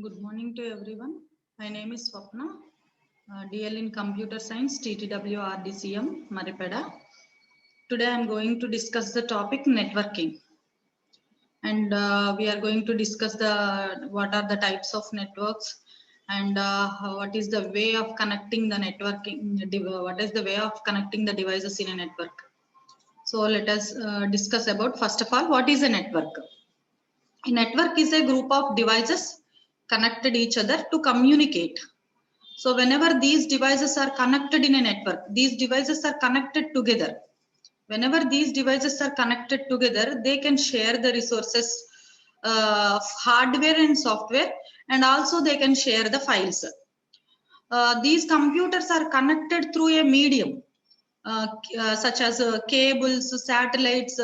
Good morning to everyone. My name is Swapna, DL in Computer Science, TTW RDCM, Maripeda. Today I am going to discuss the topic networking, and we are going to discuss what are the types of networks and what is the way of connecting the networking. What is the way of connecting the devices in a network? So let us discuss about, first of all, what is a network? A network is a group of devices connected each other to communicate. So whenever these devices are connected in a network, these devices are connected together. Whenever these devices are connected together, they can share the resources of hardware and software, and also they can share the files. These computers are connected through a medium, such as cables, satellites,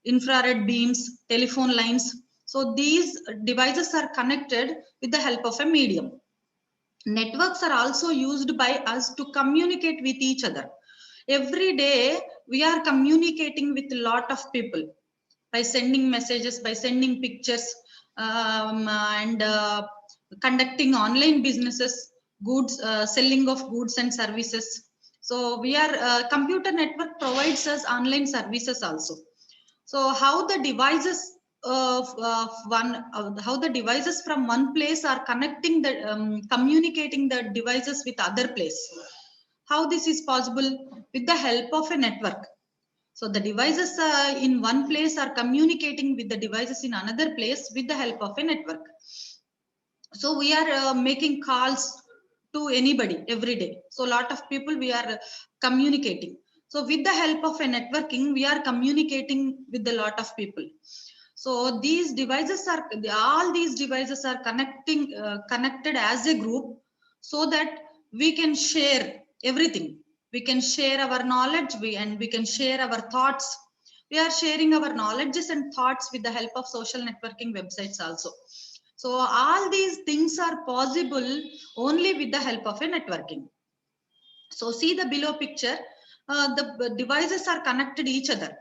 infrared beams, telephone lines. So these devices are connected with the help of a medium. Networks are also used by us to communicate with each other. Every day we are communicating with a lot of people by sending messages, by sending pictures, and conducting online businesses, goods, selling of goods and services. So we are computer network provides us online services also. So how the devices how the devices from one place are connecting the communicating the devices with other place? How this is possible? With the help of a network. So the devices in one place are communicating with the devices in another place with the help of a network. So we are making calls to anybody every day. So a lot of people we are communicating. So with the help of a networking, we are communicating with a lot of people. So these devices are, all these devices are connected as a group, so that we can share everything. We can share our knowledge, and we can share our thoughts. We are sharing our knowledges and thoughts with the help of social networking websites also. So all these things are possible only with the help of a networking. So see the below picture, the devices are connected each other.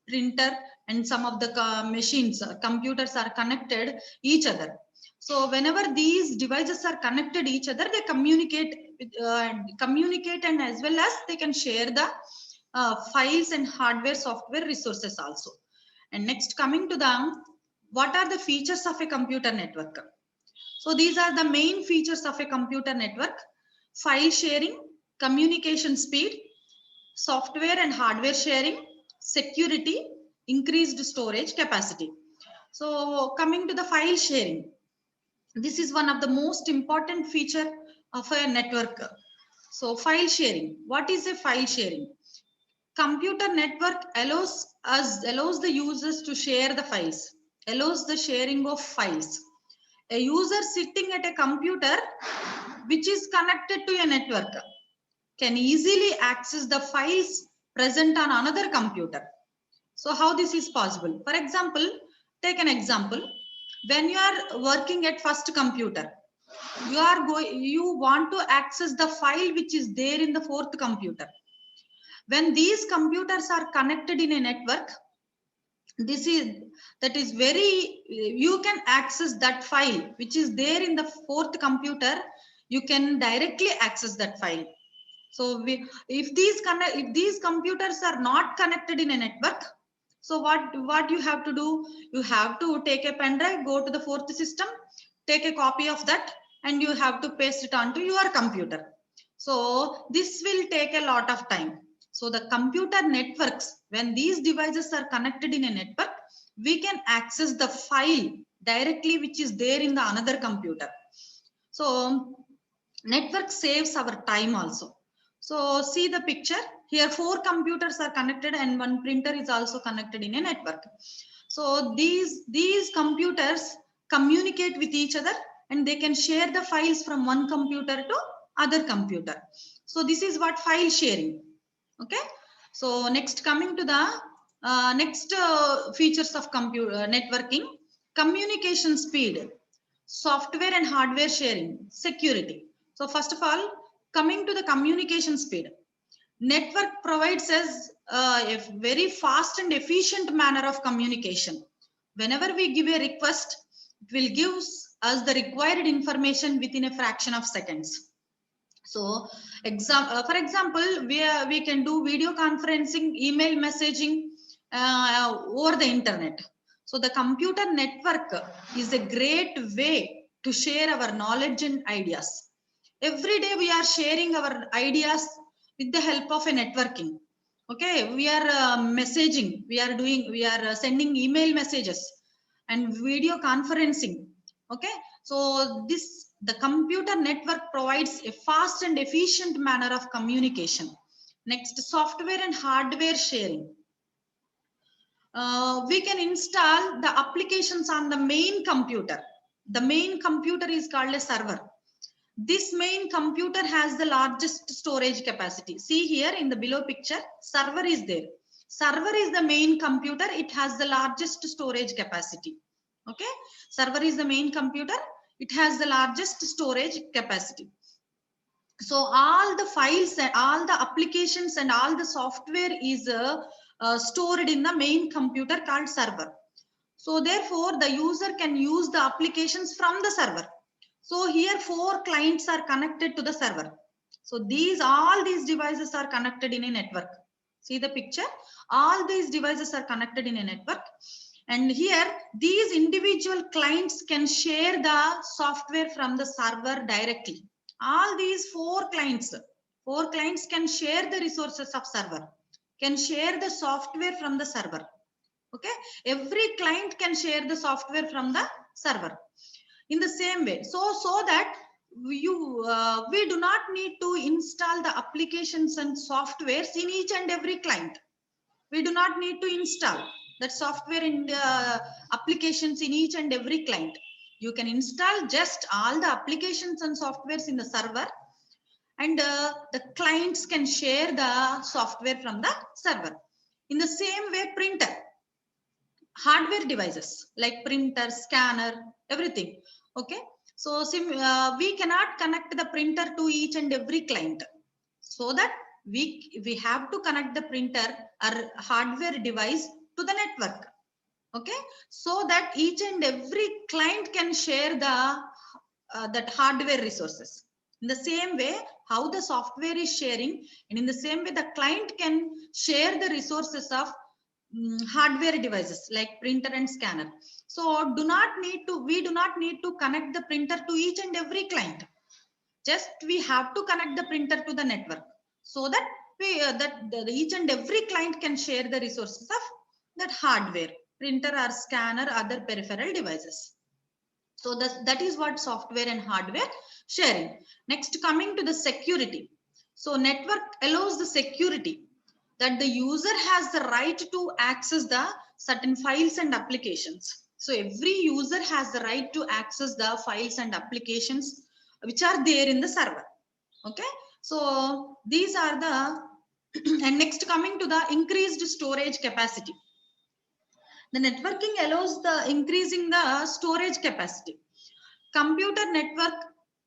Printer and some of the machines, computers are connected each other. So whenever these devices are connected each other, they communicate, and as well as they can share the files and hardware, software resources also. And next, coming to the, what are the features of a computer network? So these are the main features of a computer network: file sharing, communication speed, software and hardware sharing, security, increased storage capacity. So coming to the file sharing, this is one of the most important feature of a network. So file sharing, what is a file sharing? Computer network allows the users to share the files, allows the sharing of files. A user sitting at a computer which is connected to a network can easily access the files present on another computer. So how this is possible? For example, take an example. When you are working at first computer, you want to access the file which is there in the fourth computer. When these computers are connected in a network, this is that is very, you can access that file which is there in the fourth computer. You can directly access that file. So if these computers are not connected in a network, so what you have to do? You have to take a pen drive, go to the fourth system, take a copy of that, and you have to paste it onto your computer. So this will take a lot of time. So the computer networks, when these devices are connected in a network, we can access the file directly which is there in the another computer. So network saves our time also. So see the picture here, 4 computers are connected and 1 printer is also connected in a network. So these computers communicate with each other, and they can share the files from one computer to other computer. So this is what file sharing. Okay. So next, coming to the next features of computer networking: communication speed, software and hardware sharing, security. So first of all, coming to the communication speed, network provides us a very fast and efficient manner of communication. Whenever we give a request, It will give us the required information within a fraction of seconds. So for example, we can do video conferencing, email messaging over the internet. So the computer network is a great way to share our knowledge and ideas. Every day we are sharing our ideas with the help of a networking. Okay, we are messaging, we are sending email messages and video conferencing. Okay, so the computer network provides a fast and efficient manner of communication. Next, software and hardware sharing. We can install the applications on the main computer. The main computer is called a server. This main computer has the largest storage capacity. See here in the below picture, server is there. Server is the main computer. It has the largest storage capacity. Okay, server is the main computer. It has the largest storage capacity. So all the files and all the applications and all the software is stored in the main computer called server. So therefore, the user can use the applications from the server. So here 4 clients are connected to the server. So all these devices are connected in a network. See the picture? All these devices are connected in a network. And here these individual clients can share the software from the server directly. All these 4 clients can share the resources of server, can share the software from the server. Okay, every client can share the software from the server in the same way. So that we do not need to install the applications and softwares in each and every client. We do not need to install that software in the applications in each and every client. You can install just all the applications and softwares in the server, and the clients can share the software from the server. In the same way, printer, hardware devices like printer, scanner, everything. Okay, so we cannot connect the printer to each and every client, so that we have to connect the printer or hardware device to the network. Okay, so that each and every client can share the that hardware resources. In the same way, how the software is sharing, and in the same way the client can share the resources of hardware devices like printer and scanner. So we do not need to connect the printer to each and every client. Just we have to connect the printer to the network, so that each and every client can share the resources of that hardware, printer or scanner, other peripheral devices. So that is what software and hardware sharing. Next, coming to the security. So network allows the security, that the user has the right to access the certain files and applications. So every user has the right to access the files and applications which are there in the server. Okay, so these are the and next, coming to the increased storage capacity. The networking allows the increasing the storage capacity. Computer network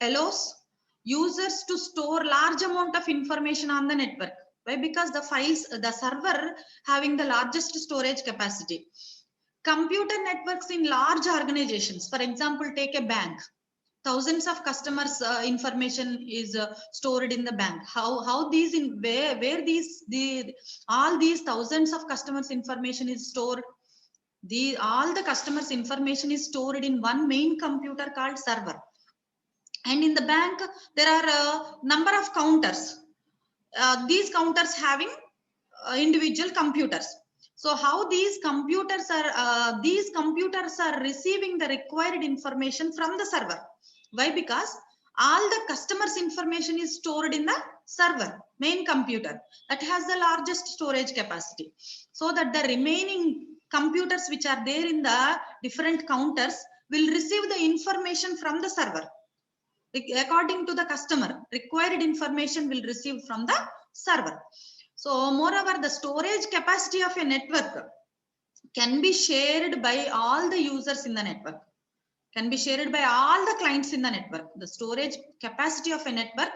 allows users to store large amount of information on the network. Why? Because the server having the largest storage capacity. Computer networks in large organizations, for example, take a bank. Thousands of customers information is stored in the bank. How these in where all these thousands of customers information is stored? All the customers information is stored in one main computer called server. And in the bank there are a number of counters. These counters having individual computers. So how these computers are receiving the required information from the server. Why? Because all the customers information is stored in the server, main computer, that has the largest storage capacity, so that the remaining computers which are there in the different counters will receive the information from the server. According to the customer, required information will receive from the server. So moreover, the storage capacity of a network can be shared by all the users in the network, can be shared by all the clients in the network. The storage capacity of a network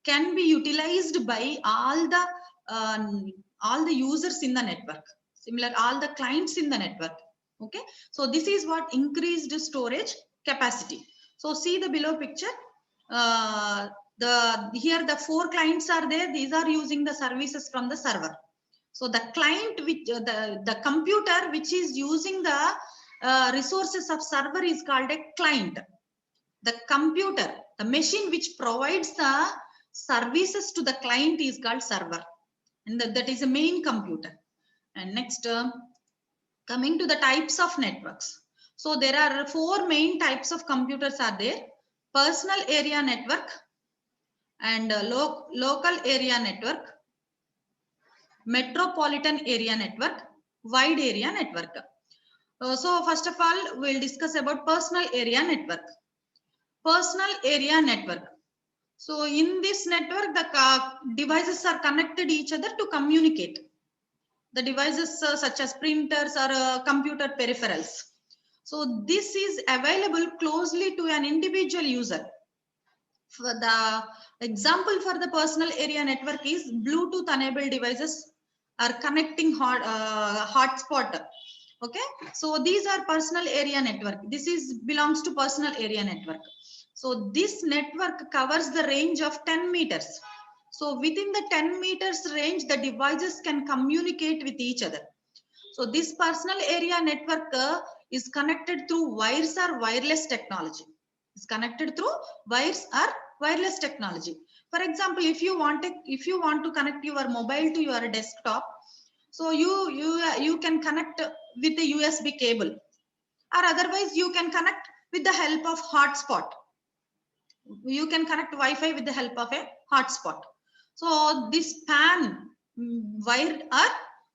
can be utilized by all the users in the network, similar all the clients in the network. Okay, so this is what increased storage capacity. So see the below picture. Here the 4 clients are there. These are using the services from the server. So the client, which the computer which is using the resources of server is called a client. The computer, the machine which provides the services to the client is called server, and that is a main computer. And next, coming to the types of networks. So there are 4 main types of computers are there: personal area network, and local area network, metropolitan area network, wide area network. So first of all, we'll discuss about personal area network. Personal area network. So in this network, the devices are connected each other to communicate. The devices such as printers or computer peripherals. So this is available closely to an individual user. For the example for the personal area network is Bluetooth enabled devices are connecting hotspot. Okay, so these are personal area network. This is belongs to personal area network. So this network covers the range of 10 meters. So within the 10 meters range, the devices can communicate with each other. So this personal area network is connected through wires or wireless technology. It's connected through wires or wireless technology. For example, if you want to connect your mobile to your desktop, so you can connect with a USB cable, or otherwise you can connect with the help of hotspot. You can connect Wi-Fi with the help of a hotspot. So this PAN, wired or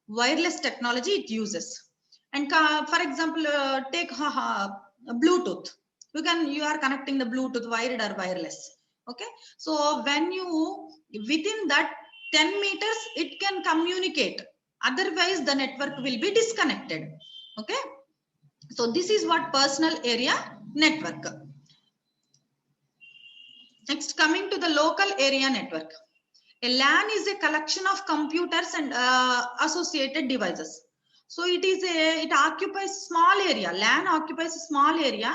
wireless technology it uses. And for example, take Bluetooth. You are connecting the Bluetooth wired or wireless. Okay. So when you within that 10 meters, it can communicate. Otherwise, the network will be disconnected. Okay. So this is what personal area network. Next, coming to the local area network. A LAN is a collection of computers and associated devices. So it occupies small area. LAN occupies a small area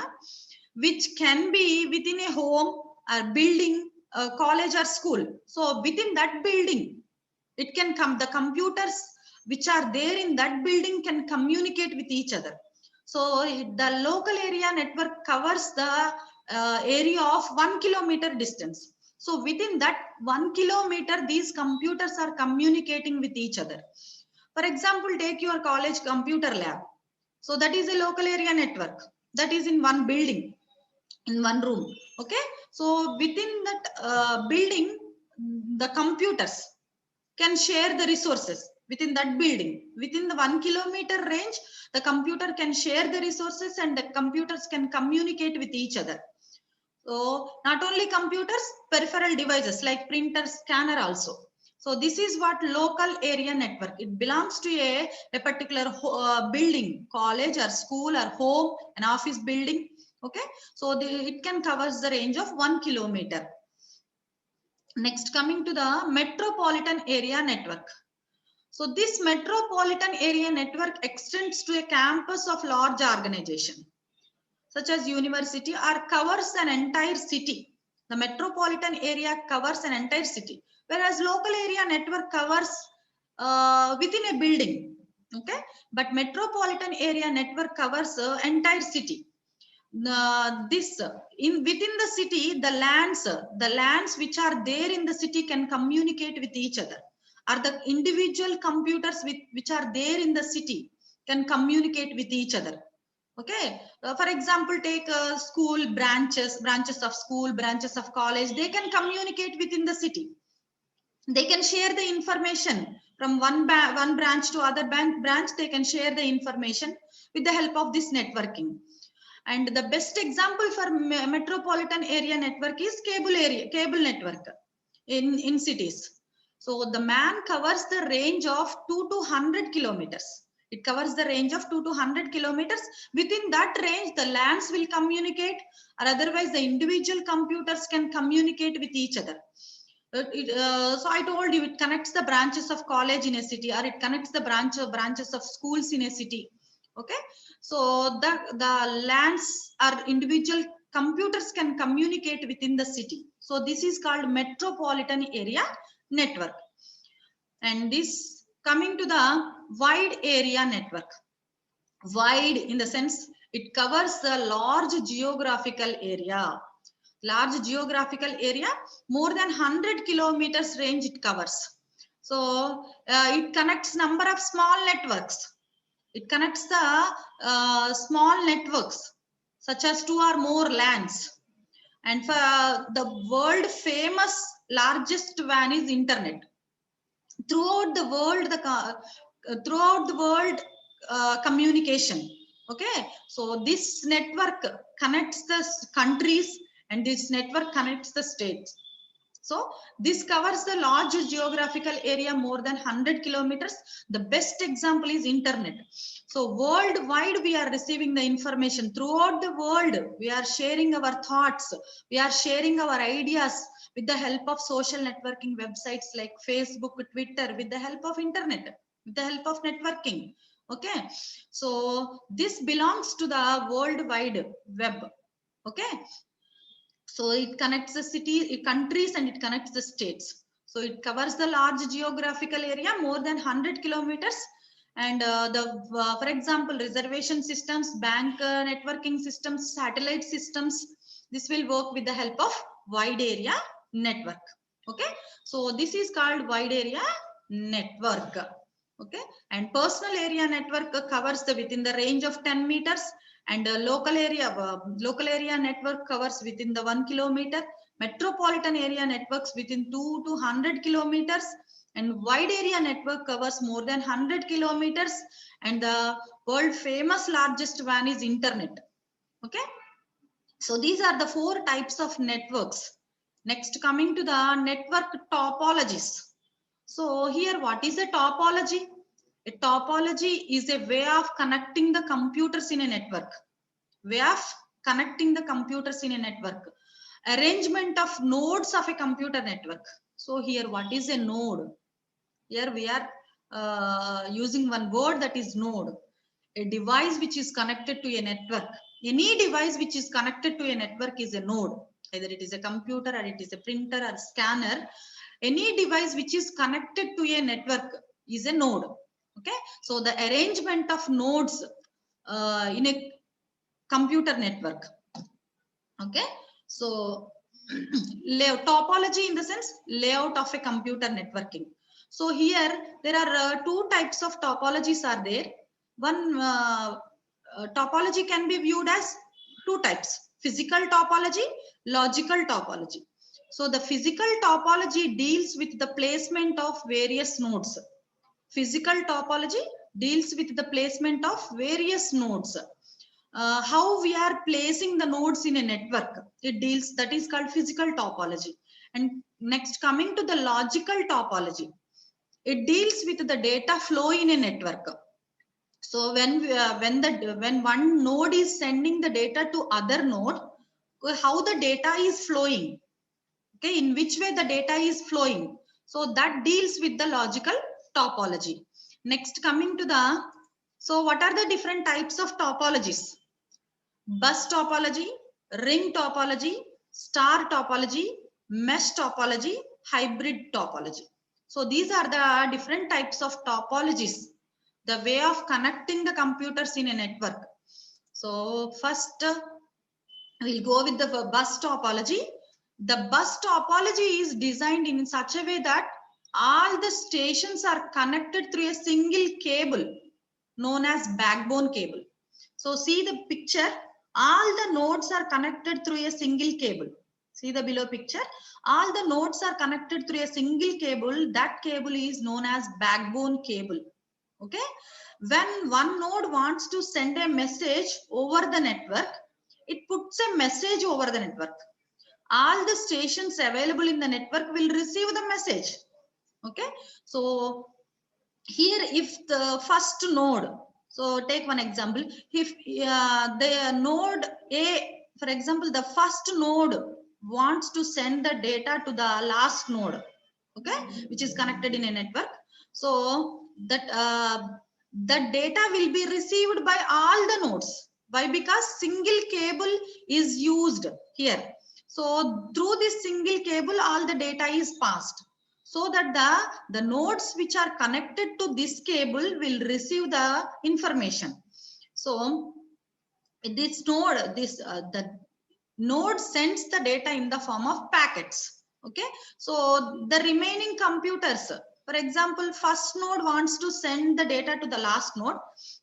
which can be within a home or building, college or school. So within that building, it can come, the computers which are there in that building can communicate with each other. So the local area network covers the area of 1 kilometer distance. So within that 1 kilometer, these computers are communicating with each other. For example, take your college computer lab. So that is a local area network that is in one building, in one room. Okay. So within that building, the computers can share the resources within that building. Within the 1 kilometer range, the computer can share the resources and the computers can communicate with each other. So not only computers, peripheral devices like printer, scanner also. So this is what local area network. It belongs to a particular building, college or school or home, an office building. Okay. So it can covers the range of 1 kilometer. Next, coming to the metropolitan area network. So this metropolitan area network extends to a campus of large organization, such as university, or covers an entire city. The metropolitan area covers an entire city, whereas local area network covers within a building. Okay, but metropolitan area network covers entire city. Within the city, the lands which are there in the city can communicate with each other, or the individual computers which are there in the city can communicate with each other. Okay. For example, take school branches of school, branches of college. They can communicate within the city. They can share the information from one branch to other branch. They can share the information with the help of this networking. And the best example for metropolitan area network is cable network in cities. So the MAN covers the range of 2 to 100 kilometers. It covers the range of 2 to 100 kilometers. Within that range, the LANs will communicate, or otherwise the individual computers can communicate with each other. So I told you, it connects the branches of college in a city, or it connects the branches of schools in a city. Okay, so the LANs are individual computers can communicate within the city. So this is called metropolitan area network. And this coming to the wide area network. Wide in the sense it covers the large geographical area. Large geographical area, more than 100 kilometers range it covers. So it connects number of small networks. It connects the small networks such as 2 or more LANs. And for the world famous largest WAN is internet. Throughout the world communication. Okay, so this network connects the countries and this network connects the states. So this covers the large geographical area more than 100 kilometers. The best example is internet. So worldwide we are receiving the information. Throughout the world we are sharing our thoughts, we are sharing our ideas with the help of social networking websites like Facebook, Twitter, with the help of internet, with the help of networking. Okay, so this belongs to the World Wide Web. Okay, so it connects the countries and it connects the states. So it covers the large geographical area more than 100 kilometers. And for example, reservation systems, bank networking systems, satellite systems, this will work with the help of wide area network. Okay, so this is called wide area network. Okay, and personal area network covers the within the range of 10 meters, and local area network covers within the 1 kilometer. Metropolitan area networks within 2 to 100 kilometers, and wide area network covers more than 100 kilometers. And the world famous largest WAN is internet. Okay, so these are the 4 types of networks. Next, coming to the network topologies. So here, what is a topology? A topology is a way of connecting the computers in a network. Way of connecting the computers in a network. Arrangement of nodes of a computer network. So here, what is a node? Here we are using one word, that is node. A device which is connected to a network. Any device which is connected to a network is a node. Either it is a computer or it is a printer or scanner. Any device which is connected to a network is a node. Okay, so the arrangement of nodes in a computer network. Okay, so topology in the sense layout of a computer networking. So here there are 2 types of topologies are there. One topology can be viewed as 2 types: physical topology, logical topology. So the physical topology deals with the placement of various nodes. Physical topology deals with the placement of various nodes. How we are placing the nodes in a network, it deals, that is called physical topology. And next, coming to the logical topology, it deals with the data flow in a network. So when one node is sending the data to other node, how the data is flowing, okay, in which way the data is flowing, so that deals with the logical topology. Next, coming to the, so what are the different types of topologies? Bus topology, ring topology, star topology, mesh topology, hybrid topology. So these are the different types of topologies, the way of connecting the computers in a network. So first we'll go with the bus topology. The bus topology is designed in such a way that all the stations are connected through a single cable known as backbone cable. So see the picture, all the nodes are connected through a single cable. See the below picture, all the nodes are connected through a single cable. That cable is known as backbone cable. Okay, when one node wants to send a message over the network, it puts a message over the network. All the stations available in the network will receive the message. Okay, so here if the first node, so take one example, if the node A, for example, the first node wants to send the data to the last node, okay, which is connected in a network. So that the data will be received by all the nodes. Why? Because single cable is used here. So through this single cable, all the data is passed. So that the nodes which are connected to this cable will receive the information. So this node, the node sends the data in the form of packets. Okay, so the remaining computers, for example, first node wants to send the data to the last node.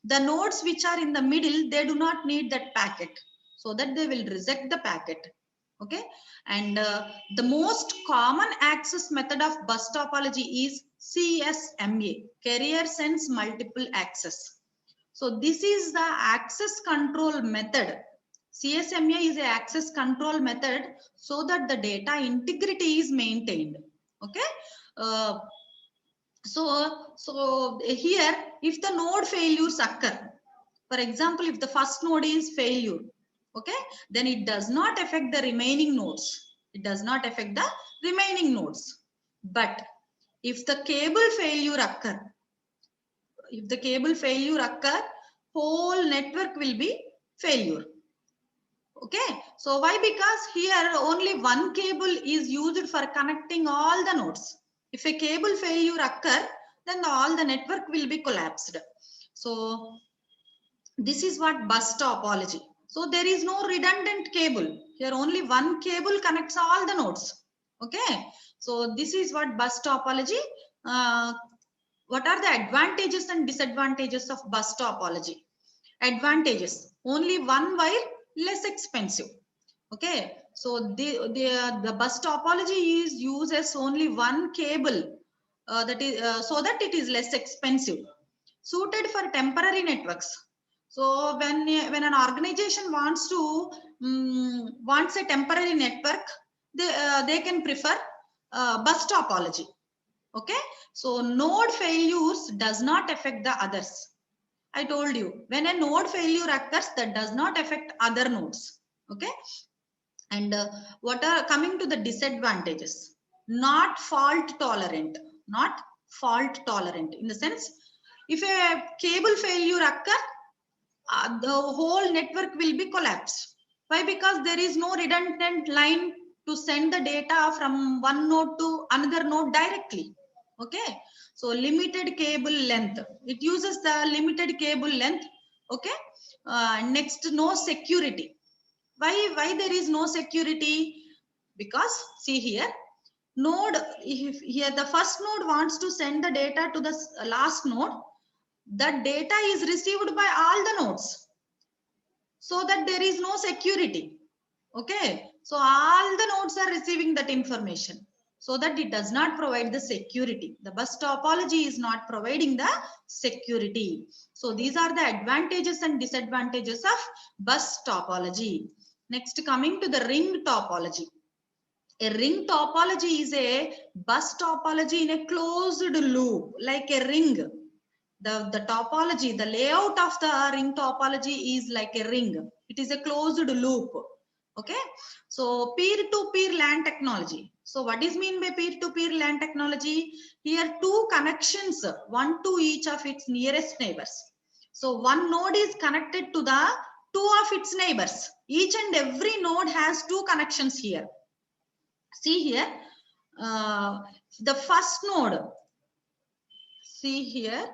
The nodes which are in the middle, they do not need that packet, so that they will reject the packet. Okay, and the most common access method of bus topology is CSMA, carrier sends multiple access. So this is the access control method. CSMA is a access control method so that the data integrity is maintained. Okay. So here, if the node failures occur, for example, if the first node is failure, okay, then it does not affect the remaining nodes. It does not affect the remaining nodes. But if the cable failure occur, whole network will be failure. Okay, so why? Because here only one cable is used for connecting all the nodes. If a cable failure occur, then all the network will be collapsed. So this is what bus topology. So there is no redundant cable. Here only one cable connects all the nodes. Okay, so this is what bus topology. What are the advantages and disadvantages of bus topology? Advantages: only one wire, less expensive. Okay, so the bus topology is uses only one cable, that is so that it is less expensive, suited for temporary networks. So when an organization wants a temporary network, they can prefer bus topology. Okay, so node failures does not affect the others. I told you, when a node failure occurs, that does not affect other nodes. Okay, and what are coming to the disadvantages? Not fault tolerant. Not fault tolerant in the sense, if a cable failure occur, the whole network will be collapsed. Why? Because there is no redundant line to send the data from one node to another node directly. Okay, so limited cable length, it uses the limited cable length. Okay, next, no security. Why there is no security? Because see here, node, if here the first node wants to send the data to the last node, the data is received by all the nodes, so that there is no security. Okay, so all the nodes are receiving that information, so that it does not provide the security. The bus topology is not providing the security. So these are the advantages and disadvantages of bus topology. Next, coming to the ring topology. A ring topology is a bus topology in a closed loop, like a ring. The topology, the layout of the ring topology is like a ring. It is a closed loop. Okay, so peer-to-peer LAN technology. So what is mean by peer-to-peer LAN technology? Here two connections, one to each of its nearest neighbors. So one node is connected to the two of its neighbors. Each and every node has two connections here. See here, the first node, see here,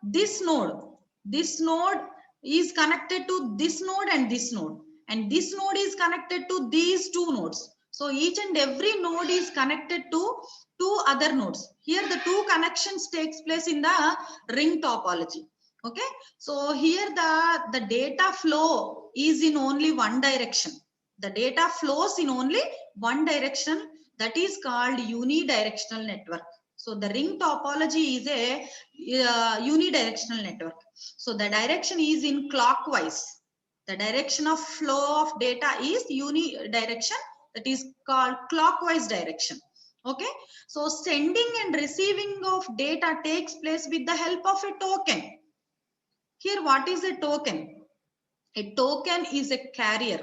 this node is connected to this node and this node, and this node is connected to these two nodes. So each and every node is connected to two other nodes. Here the two connections takes place in the ring topology. Okay, so here the data flow is in only one direction. The data flows in only one direction, that is called unidirectional network. So the ring topology is a unidirectional network. So the direction is in clockwise. The direction of flow of data is unidirection, that is called clockwise direction. Okay, so sending and receiving of data takes place with the help of a token. Here, what is a token? A token is a carrier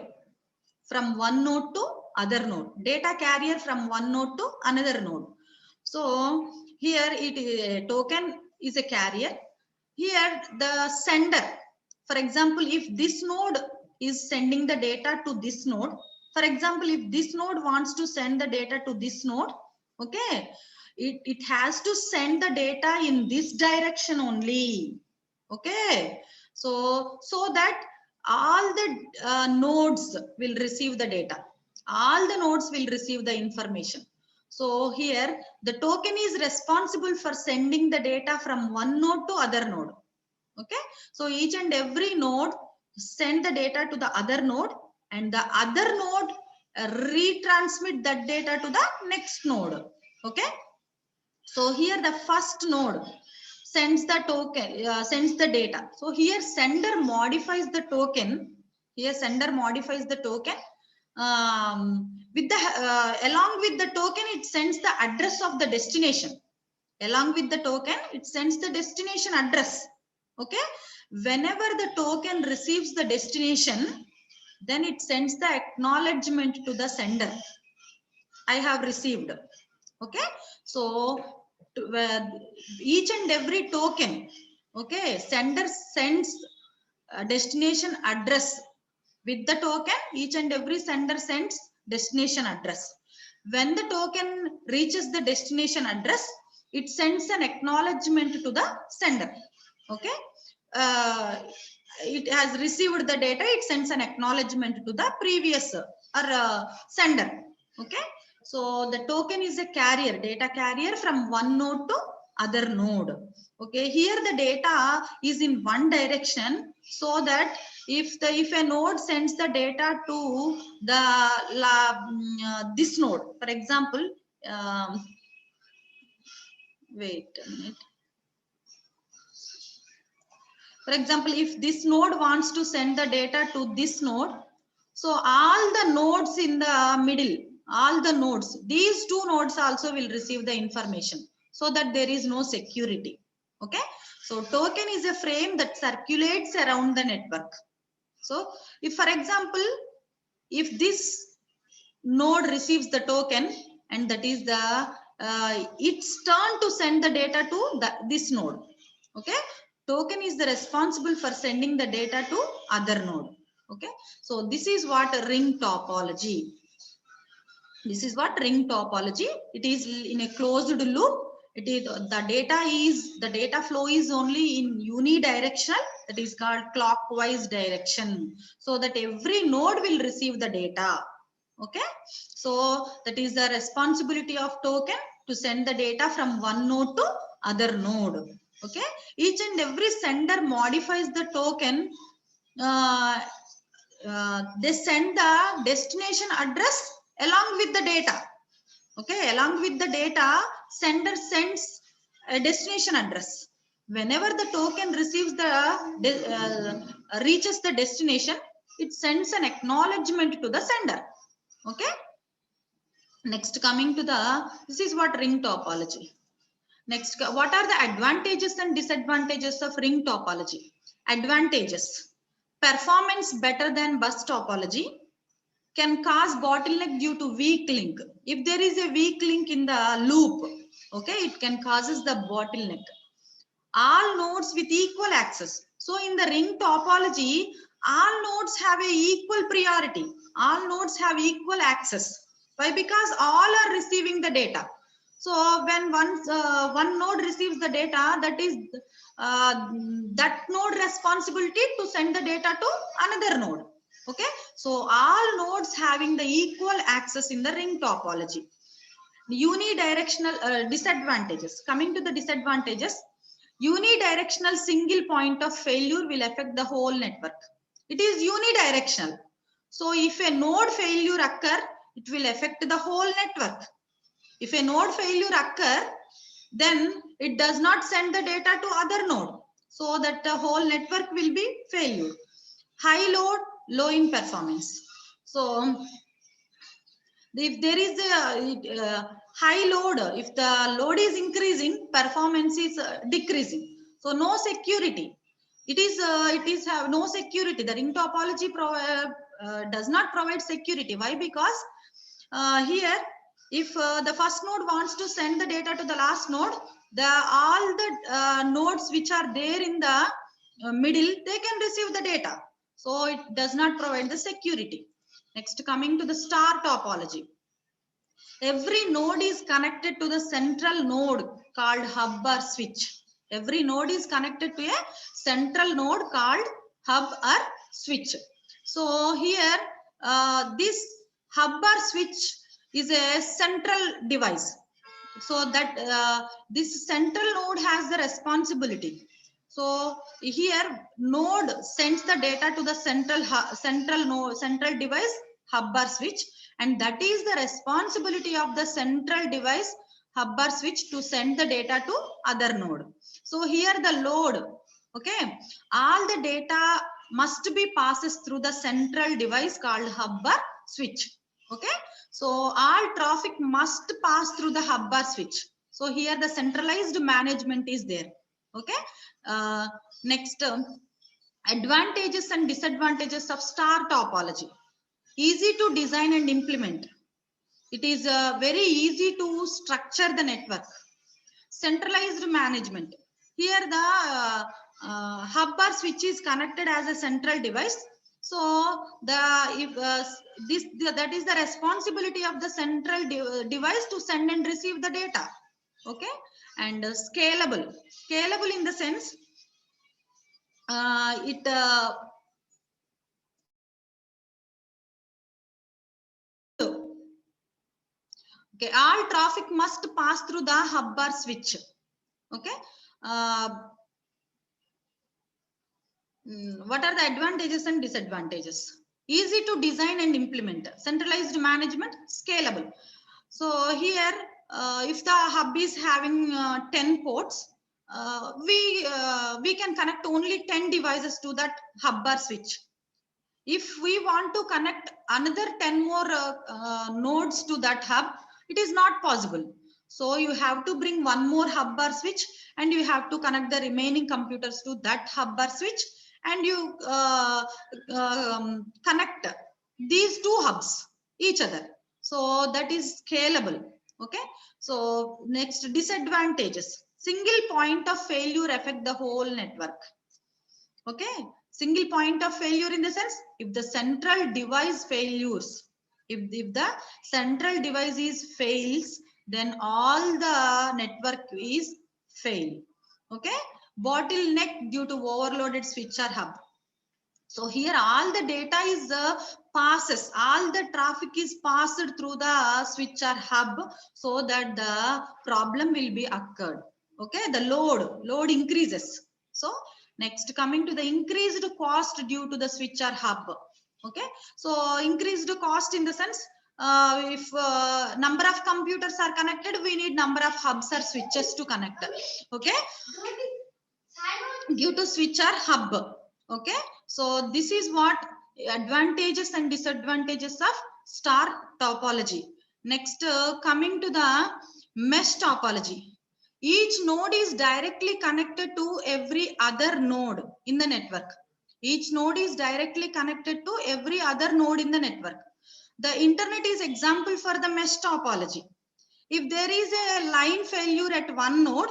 from one node to other node, data carrier from one node to another node. So here it is, a token is a carrier. here the sender, for example, if this node is sending the data to this node, for example, if this node wants to send the data to this node, okay, it has to send the data in this direction only, okay. So that all the nodes will receive the data, all the nodes will receive the information. So here the token is responsible for sending the data from one node to other node, okay. So each and every node send the data to the other node, and the other node retransmit that data to the next node, okay. So here the first node sends the token, sends the data. So here sender modifies the token. Here sender modifies the token. With the along with the token, it sends the address of the destination. Along with the token, it sends the destination address. Okay. Whenever the token receives the destination, then it sends the acknowledgement to the sender. I have received. Okay. So each and every token, okay, sender sends destination address. With the token, each and every sender sends destination address. When the token reaches the destination address, it sends an acknowledgement to the sender, okay. It has received the data, it sends an acknowledgement to the previous or sender, okay. So the token is a carrier, data carrier from one node to other node, okay. Here the data is in one direction, so that if a node sends the data to the this node, for example, wait a minute. For example, if this node wants to send the data to this node, so all the nodes in the middle, all the nodes, these two nodes also will receive the information, so that there is no security, okay. So token is a frame that circulates around the network. So if, for example, if this node receives the token, and that is the its turn to send the data to this node, okay, token is the responsible for sending the data to other node, okay. So this is what a ring topology. This is what ring topology. It is in a closed loop. It is the data flow is only in unidirectional, that is called clockwise direction, so that every node will receive the data, okay. So that is the responsibility of token, to send the data from one node to other node, okay. Each and every sender modifies the token. They send the destination address along with the data, okay. Along with the data, sender sends a destination address. Whenever the token receives reaches the destination, it sends an acknowledgement to the sender, okay. Next, coming to this is what ring topology. Next, what are the advantages and disadvantages of ring topology? Advantages: performance better than bus topology, can cause bottleneck due to weak link. If there is a weak link in the loop, okay, it can causes the bottleneck. All nodes with equal access. So in the ring topology, all nodes have a equal priority. All nodes have equal access. Why? Because all are receiving the data. So when one node receives the data, that is that node responsibility to send the data to another node. Okay. So all nodes having the equal access in the ring topology. Unidirectional disadvantages. Coming to the disadvantages, unidirectional single point of failure will affect the whole network. It is unidirectional. So if a node failure occur, it will affect the whole network. If a node failure occur, then it does not send the data to other node, so that the whole network will be failure. High load, low in performance. So if there is a high load, if the load is increasing, performance is decreasing. So no security. It is have no security. The ring topology does not provide security. Why? Because here, If the first node wants to send the data to the last node, all the nodes which are there in the middle, they can receive the data. So it does not provide the security. Next, coming to the star topology. Every node is connected to the central node called hub or switch. Every node is connected to a central node called hub or switch. So here this hub or switch is a central device. So that this central node has the responsibility. So here node sends the data to the central device hub or switch, and that is the responsibility of the central device hub or switch to send the data to other node. So here the load, okay, all the data must be passes through the central device called hub or switch. Okay, so all traffic must pass through the hub or switch. So here the centralized management is there. Okay, next, advantages and disadvantages of star topology. Easy to design and implement. It is very easy to structure the network. Centralized management. Here the hub or switch is connected as a central device. So that is the responsibility of the central device to send and receive the data. Okay, and scalable. Scalable in the sense okay, all traffic must pass through the hub or switch. Okay, what are the advantages and disadvantages? Easy to design and implement. Centralized management, scalable. So here if the hub is having 10 ports, we can connect only 10 devices to that hub or switch. If we want to connect another 10 more nodes to that hub, it is not possible. So you have to bring one more hub or switch, and you have to connect the remaining computers to that hub or switch, and you connect these two hubs each other. So that is scalable. Okay, so next, disadvantages. Single point of failure affect the whole network. Okay, single point of failure in the sense, if the central device failures, if the central device is fails, then all the network is fail. Okay, bottleneck due to overloaded switch or hub. So here all the data is passes, all the traffic is passed through the switch or hub, so that the problem will be occurred. Okay, the load increases. So next, coming to the increased cost due to the switch or hub. Okay, so increased cost in the sense, if number of computers are connected, we need number of hubs or switches to connect. Okay, due to switch or hub. Okay, so this is what advantages and disadvantages of star topology. Next, coming to the mesh topology. Each node is directly connected to every other node in the network. Each node is directly connected to every other node in the network. The internet is example for the mesh topology. If there is a line failure at one node,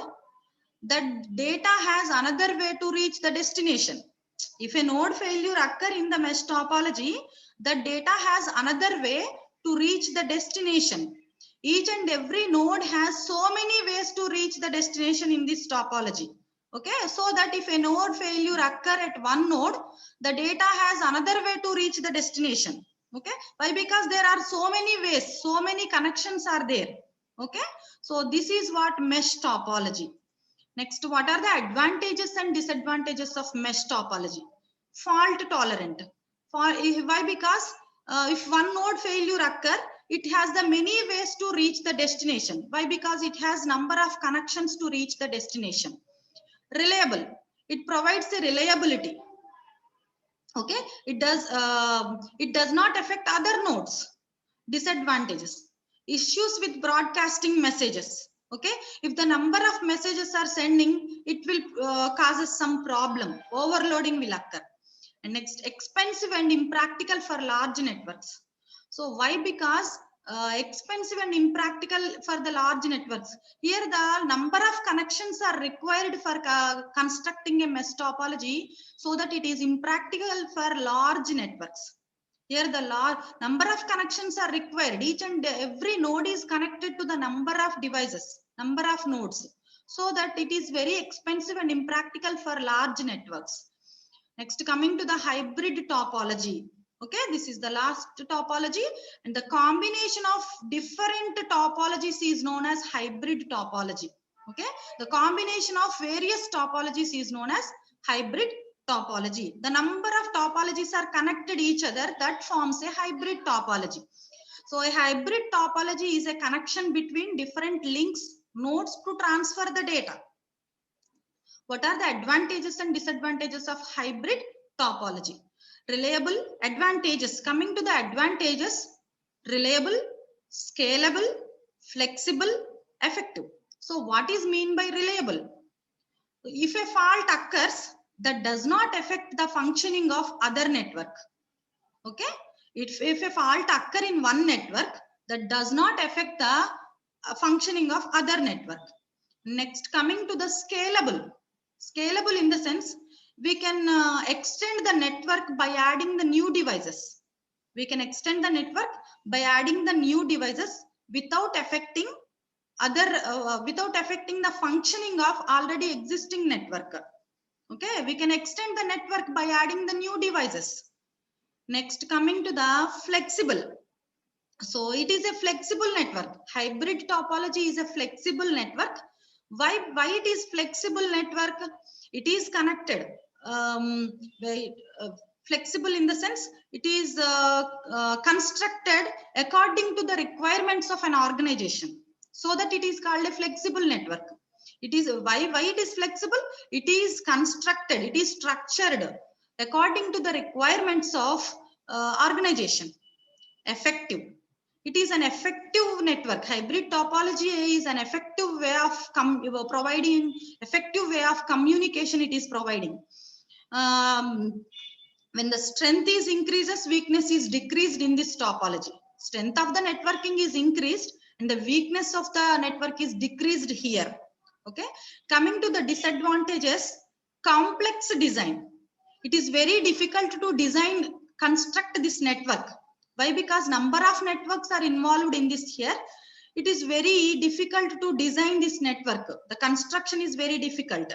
the data has another way to reach the destination. If a node failure occur in the mesh topology, the data has another way to reach the destination. Each and every node has so many ways to reach the destination in this topology. Okay, so that if a node failure occur at one node, the data has another way to reach the destination. Okay, why? Because there are so many ways, so many connections are there. Okay, so this is what mesh topology. Next, what are the advantages and disadvantages of mesh topology? Fault tolerant. Why? Because if one node failure occur, it has the many ways to reach the destination. Why? Because it has number of connections to reach the destination. Reliable. It provides a reliability. Okay, it does not affect other nodes. Disadvantages. Issues with broadcasting messages. Okay, if the number of messages are sending, it will causes some problem, overloading will occur. And next, expensive and impractical for large networks. So why? Because expensive and impractical for the large networks. Here the number of connections are required for constructing a mesh topology, so that it is impractical for large networks. Here the number of connections are required. Each and every node is connected to the number of devices, number of nodes, so that it is very expensive and impractical for large networks. Next, coming to the hybrid topology. Okay, this is the last topology, and the combination of different topologies is known as hybrid topology. Okay, the combination of various topologies is known as hybrid topology. The number of topologies are connected each other, that forms a hybrid topology. So a hybrid topology is a connection between different links, nodes to transfer the data. What are the advantages and disadvantages of hybrid topology? Reliable, advantages. Coming to the advantages: reliable, scalable, flexible, effective. So what is mean by reliable? If a fault occurs, that does not affect the functioning of other network. Okay, if a fault occur in one network, that does not affect the functioning of other network. Next, coming to the scalable. Scalable in the sense, we can extend the network by adding the new devices. We can extend the network by adding the new devices without affecting without affecting the functioning of already existing network. Okay, we can extend the network by adding the new devices. Next, coming to the flexible. So it is a flexible network. Hybrid topology is a flexible network. Why it is flexible network? It is connected. Flexible in the sense, it is constructed according to the requirements of an organization, so that it is called a flexible network. It is why it is flexible? It is constructed, it is structured according to the requirements of organization. Effective. It is an effective network. Hybrid topology is an effective way of providing effective way of communication. It is providing. When the strength is increases, weakness is decreased in this topology. Strength of the networking is increased and the weakness of the network is decreased here. Okay. Coming to the disadvantages: complex design. It is very difficult to construct this network. Why? Because number of networks are involved in this here. It is very difficult to design this network. The construction is very difficult.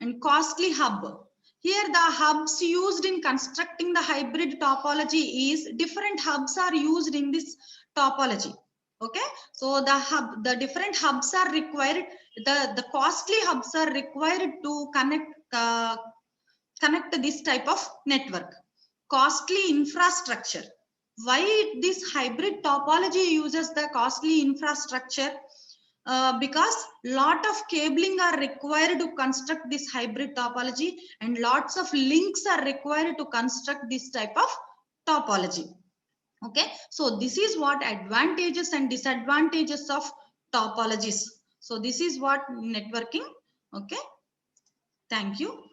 And costly hub. Here the hubs used in constructing the hybrid topology is different hubs are used in this topology. Okay. So the different hubs are required. The costly hubs are required to connect this type of network. Costly infrastructure. Why this hybrid topology uses the costly infrastructure? Because lot of cabling are required to construct this hybrid topology, and lots of links are required to construct this type of topology. Okay, so this is what advantages and disadvantages of topologies. So this is what networking. Okay, thank you.